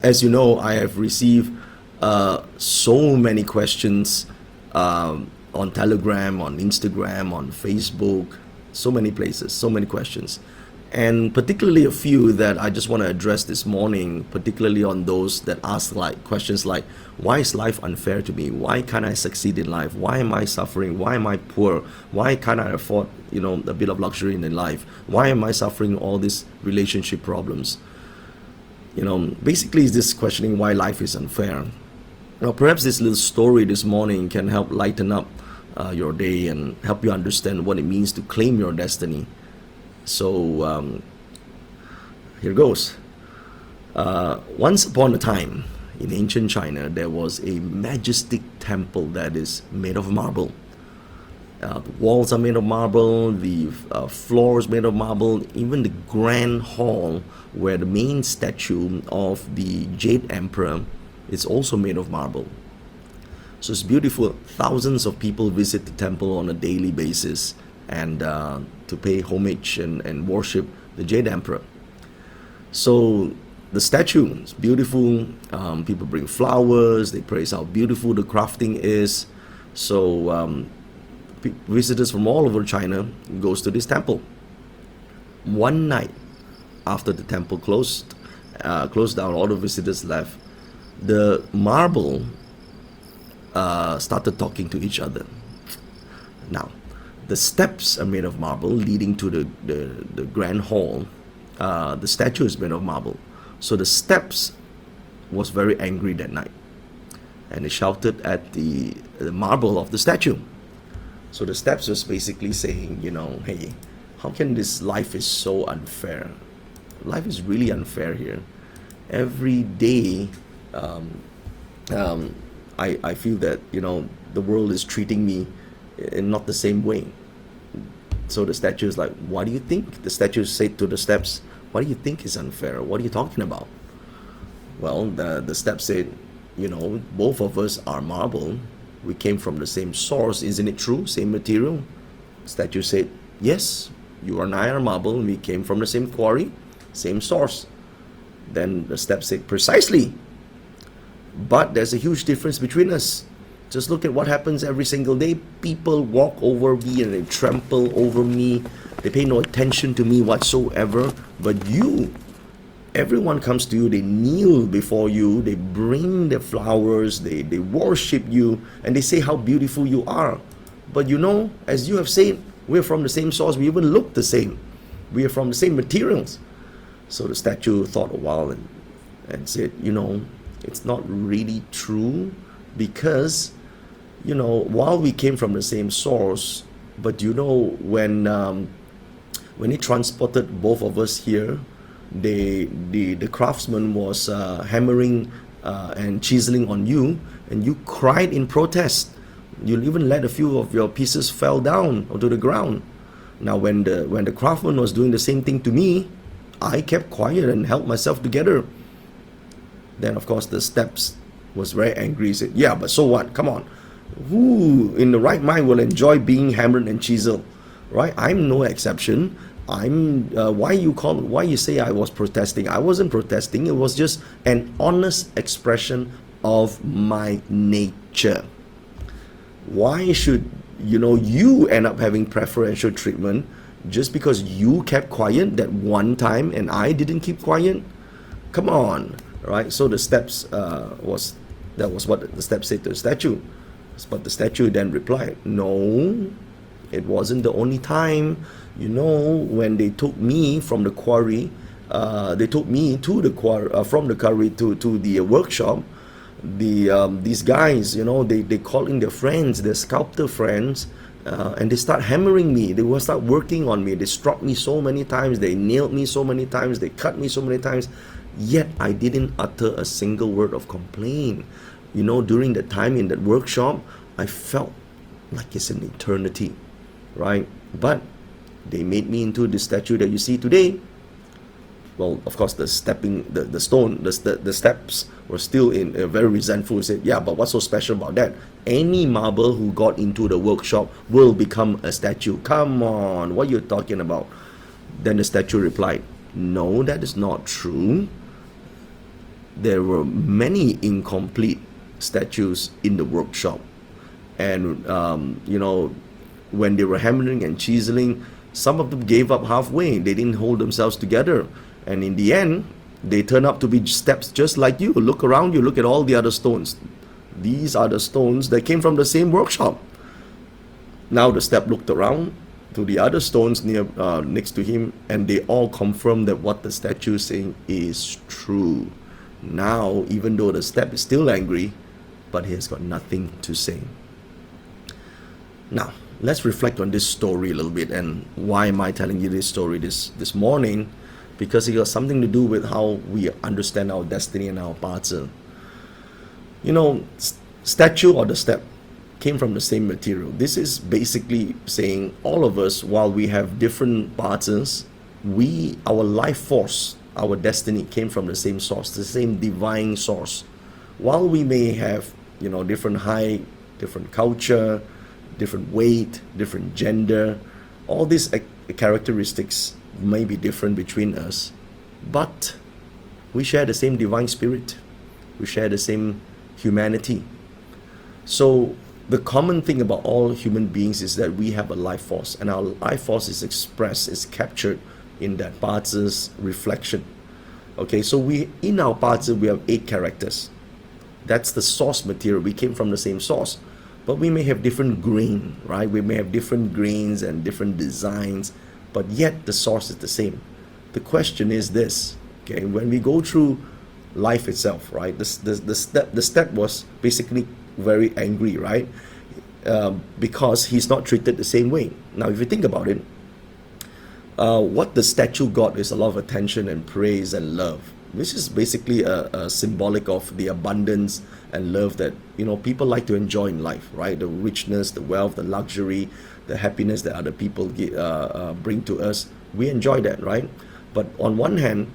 As you know, I have received so many questions on Telegram, on Instagram, on Facebook, so many places, so many questions. And particularly a few that I just want to address this morning, particularly on those that ask like questions like, why is life unfair to me? Why can't I succeed in life? Why am I suffering? Why am I poor? Why can't I afford, a bit of luxury in life? Why am I suffering all these relationship problems? Basically it's this questioning why life is unfair. Now, perhaps this little story this morning can help lighten up your day and help you understand what it means to claim your destiny. So here goes. Once upon a time, in ancient China, there was a majestic temple that is made of marble. The walls are made of marble, the floors made of marble, even the grand hall where the main statue of the Jade Emperor is also made of marble. So it's beautiful. Thousands of people visit the temple on a daily basis and to pay homage and worship the Jade Emperor. So the statue is beautiful. People bring flowers, they praise how beautiful the crafting is. So visitors from all over China goes to this temple. One night after the temple closed down, all the visitors left, the marble started talking to each other. Now, the steps are made of marble leading to the grand hall. The statue is made of marble. So the steps was very angry that night, and they shouted at the marble of the statue. So the steps was basically saying, hey, how can this life is so unfair? Life is really unfair here. Every day, I feel that, the world is treating me in not the same way. So the statue is like, what do you think? The statue said to the steps, what do you think is unfair? What are you talking about? Well, the steps said, both of us are marble. We came from the same source, isn't it true? Same material. Statue said, yes, you and I are marble. We came from the same quarry, same source. Then the step said, precisely. But there's a huge difference between us. Just look at what happens every single day. People walk over me and they trample over me. They pay no attention to me whatsoever. But you, everyone comes to you, they kneel before you, they bring the flowers, they worship you, and they say how beautiful you are. But as you have said, we're from the same source, we even look the same. We are from the same materials. So the statue thought a while and said, it's not really true, because, while we came from the same source, but when he transported both of us here, the craftsman was hammering and chiseling on you, and you cried in protest. You even let a few of your pieces fell down onto the ground. Now when the craftsman was doing the same thing to me, I kept quiet and held myself together. Then of course the steps was very angry. He said, yeah, but so what? Come on, who in the right mind will enjoy being hammered and chiseled, right? I'm no exception. Why you say I was protesting? I wasn't protesting. It was just an honest expression of my nature. Why should you end up having preferential treatment just because you kept quiet that one time and I didn't keep quiet? Come on, right? So the steps that was what the steps said to the statue. But the statue then replied, no, it wasn't the only time. When they took me from the quarry, they took me to the quarry, from the quarry to the workshop. These guys, they call in their friends, their sculptor friends, and they start hammering me. They will start working on me. They struck me so many times. They nailed me so many times. They cut me so many times. Yet I didn't utter a single word of complaint. During that time in that workshop, I felt like it's an eternity, right? But they made me into the statue that you see today. Well, of course, the steps were still very resentful. Said, yeah, but what's so special about that? Any marble who got into the workshop will become a statue. Come on, what are you talking about? Then the statue replied, no, that is not true. there were many incomplete statues in the workshop. And, when they were hammering and chiseling, some of them gave up halfway. They didn't hold themselves together. And in the end, they turn up to be steps just like you. Look around you, look at all the other stones. These are the stones that came from the same workshop. Now the step looked around to the other stones next to him, and they all confirmed that what the statue is saying is true. Now, even though the step is still angry, but he has got nothing to say. Now, let's reflect on this story a little bit. And why am I telling you this story this morning? Because it got something to do with how we understand our destiny and our path. Statue or the step came from the same material. This is basically saying all of us, while we have different paths, our life force, our destiny came from the same source, the same divine source. While we may have, different height, different culture, different weight, different gender, all these characteristics may be different between us, but we share the same divine spirit. We share the same humanity. So the common thing about all human beings is that we have a life force, and our life force is expressed, is captured in that part's reflection. Okay, so in our parts we have 8 characters. That's the source material. We came from the same source, but we may have different grain, right? We may have different grains and different designs, but yet the source is the same. The question is this, okay, when we go through life itself, right, the step was basically very angry, right, because he's not treated the same way. Now if you think about it, what the statue got is a lot of attention and praise and love, which is basically a symbolic of the abundance and love that people like to enjoy in life, right? The richness, the wealth, the luxury, the happiness that other people bring to us. We enjoy that, right? But on one hand,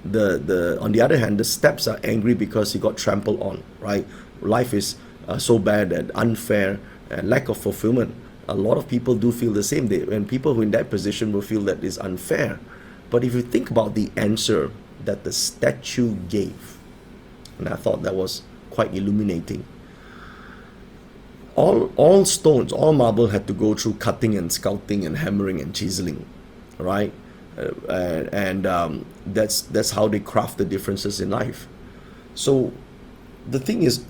on the other hand, the steps are angry because he got trampled on, right? Life is so bad and unfair and lack of fulfillment. A lot of people do feel the same. And people who are in that position will feel that is unfair. But if you think about the answer that the statue gave, and I thought that was quite illuminating. All stones, all marble had to go through cutting and sculpting and hammering and chiseling, right? That's how they craft the differences in life. So the thing is,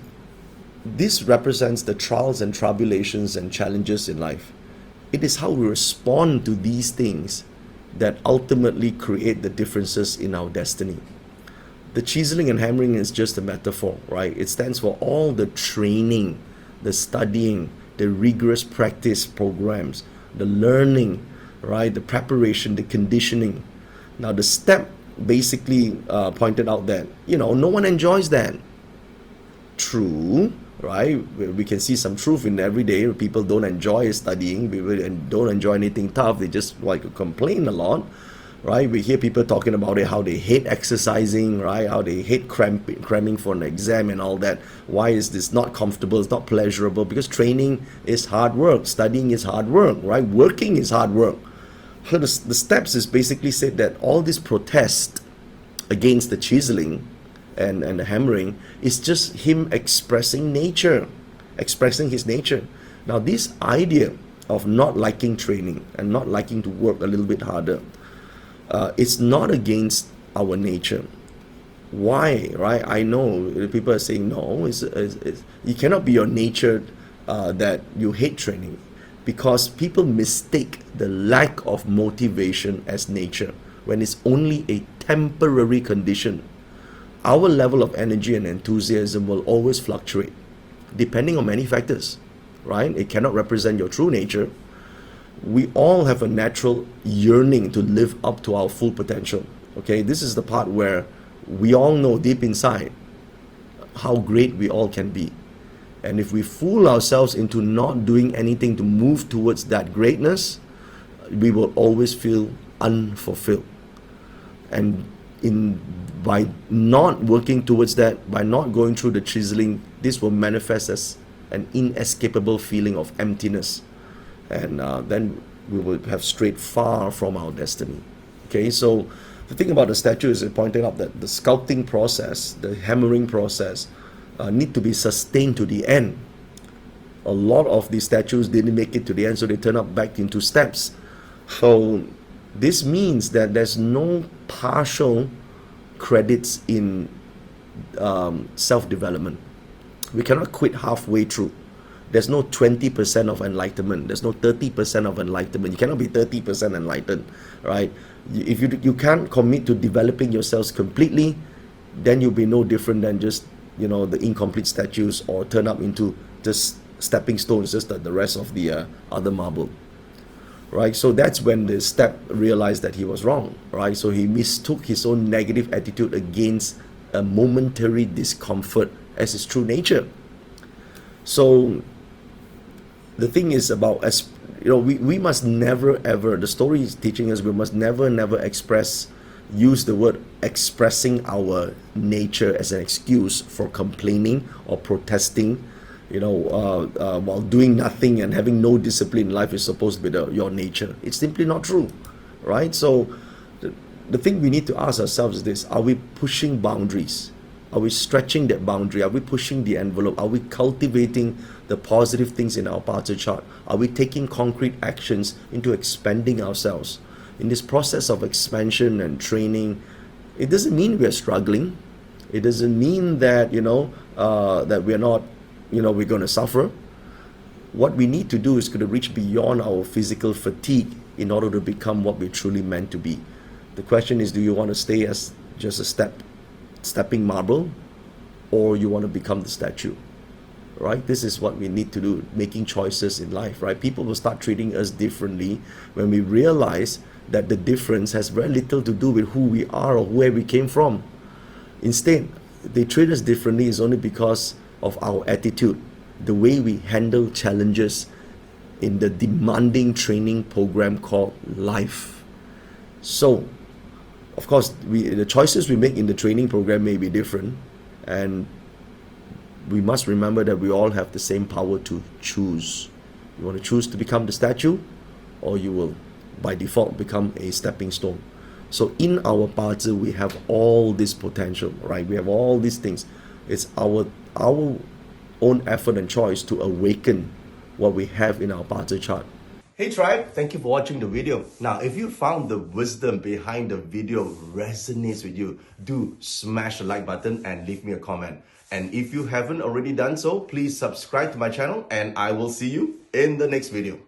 this represents the trials and tribulations and challenges in life. It is how we respond to these things that ultimately create the differences in our destiny. The chiseling and hammering is just a metaphor, right? It stands for all the training, the studying, the rigorous practice programs, the learning, right? The preparation, the conditioning. Now the step basically pointed out that, no one enjoys that. True, right? We can see some truth in every day. People don't enjoy studying, people don't enjoy anything tough. They just like to complain a lot, right? We hear people talking about it, how they hate exercising, right? How they hate cramming for an exam and all that. Why is this not comfortable? It's not pleasurable, because training is hard work, studying is hard work, right? Working is hard work. So the steps is basically said that all this protest against the chiseling and the hammering is just him expressing his nature. Now this idea of not liking training and not liking to work a little bit harder, it's not against our nature. Why, right? I know people are saying no, it cannot be your nature that you hate training, because people mistake the lack of motivation as nature when it's only a temporary condition. Our level of energy and enthusiasm will always fluctuate depending on many factors, right? It cannot represent your true nature. We all have a natural yearning to live up to our full potential. Okay, this is the part where we all know deep inside how great we all can be. And if we fool ourselves into not doing anything to move towards that greatness, we will always feel unfulfilled. And by not working towards that, by not going through the chiseling, this will manifest as an inescapable feeling of emptiness. And then we will have strayed far from our destiny. Okay, so The thing about the statue is it pointed out that the sculpting process, the hammering process, need to be sustained to the end. A lot of these statues didn't make it to the end, so they turn up back into steps. So this means that there's no partial credits in self-development. We cannot quit halfway through. There's no 20% of enlightenment. There's no 30% of enlightenment. You cannot be 30% enlightened, right? If you can't commit to developing yourselves completely, then you'll be no different than just, you know, the incomplete statues, or turn up into just stepping stones, just like the rest of the other marble, right? So that's when the step realized that he was wrong, right? So he mistook his own negative attitude against a momentary discomfort as his true nature. So the thing is about, as you know, we must never ever, the story is teaching us, we must never use the word expressing our nature as an excuse for complaining or protesting, you know, while doing nothing and having no discipline in life is supposed to be your nature. It's simply not true, right? So the thing we need to ask ourselves is this: are we pushing boundaries? Are we stretching that boundary? Are we pushing the envelope? Are we cultivating the positive things in our parts chart? Are we taking concrete actions into expanding ourselves? In this process of expansion and training, it doesn't mean we are struggling. It doesn't mean that, you know, that we're not, you know, we're going to suffer. What we need to do is to reach beyond our physical fatigue in order to become what we're truly meant to be. The question is, do you want to stay as just a stepping marble, or you want to become the statue, right? This is what we need to do, making choices in life, right? People will start treating us differently when we realize that the difference has very little to do with who we are or where we came from. Instead, they treat us differently is only because of our attitude, the way we handle challenges in the demanding training program called life. So, of course, the choices we make in the training program may be different, and we must remember that we all have the same power to choose. You want to choose to become the statue, or you will by default become a stepping stone. So in our Bazi, we have all this potential, right? We have all these things. It's our own effort and choice to awaken what we have in our Bazi chart. Hey tribe, thank you for watching the video. Now, if you found the wisdom behind the video resonates with you, do smash the like button and leave me a comment. And if you haven't already done so, please subscribe to my channel, and I will see you in the next video.